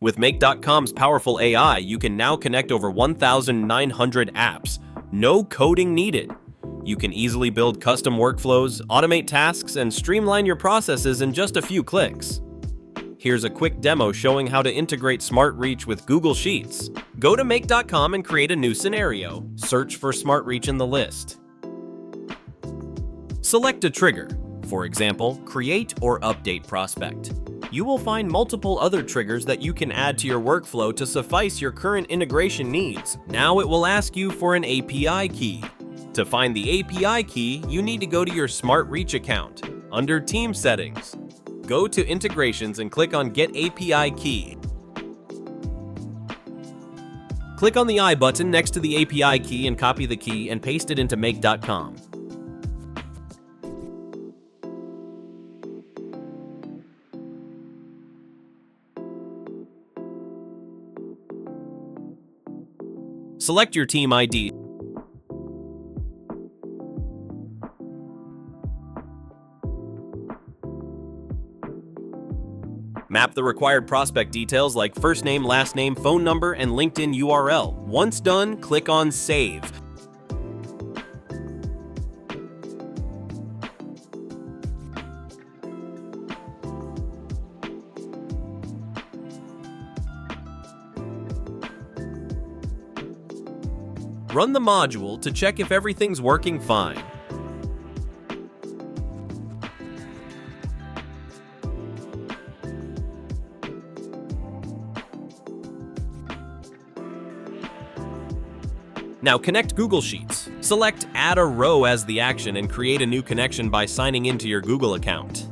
With Make.com's powerful AI, you can now connect over 1,900 apps. No coding needed. You can easily build custom workflows, automate tasks, and streamline your processes in just a few clicks. Here's a quick demo showing how to integrate SmartReach with Google Sheets. Go to Make.com and create a new scenario. Search for SmartReach in the list. Select a trigger. For example, create or update prospect. You will find multiple other triggers that you can add to your workflow to suffice your current integration needs. Now it will ask you for an API key. To find the API key, you need to go to your SmartReach account. Under Team Settings, go to Integrations and click on Get API Key. Click on the I button next to the API key and copy the key and paste it into Make.com. Select your team ID. Map the required prospect details like first name, last name, phone number, and LinkedIn URL. Once done, click on Save. Run the module to check if everything's working fine. Now connect Google Sheets. Select Add a Row as the action and create a new connection by signing into your Google account.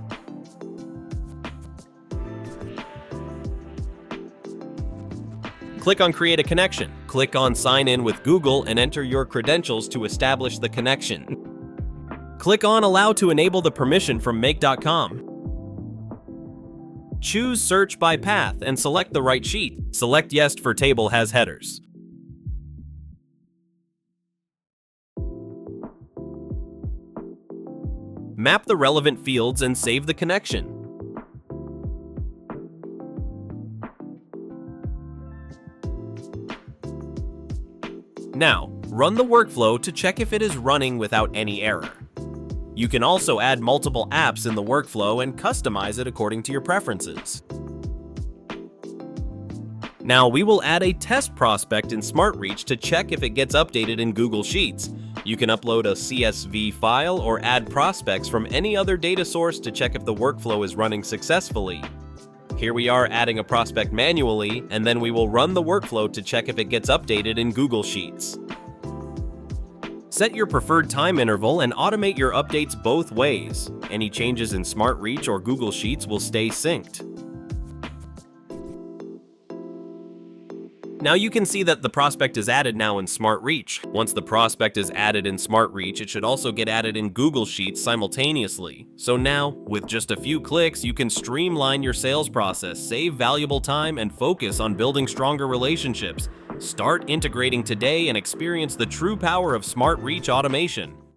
Click on Create a Connection. Click on Sign in with Google and enter your credentials to establish the connection. Click on Allow to enable the permission from Make.com. Choose Search by Path and select the right sheet. Select Yes for Table has headers. Map the relevant fields and save the connection. Now, run the workflow to check if it is running without any error. You can also add multiple apps in the workflow and customize it according to your preferences. Now, we will add a test prospect in SmartReach to check if it gets updated in Google Sheets. You can upload a CSV file or add prospects from any other data source to check if the workflow is running successfully. Here we are adding a prospect manually, and then we will run the workflow to check if it gets updated in Google Sheets. Set your preferred time interval and automate your updates both ways. Any changes in SmartReach or Google Sheets will stay synced. Now you can see that the prospect is added now in SmartReach. Once the prospect is added in SmartReach, it should also get added in Google Sheets simultaneously. So now, with just a few clicks, you can streamline your sales process, save valuable time, and focus on building stronger relationships. Start integrating today and experience the true power of SmartReach automation.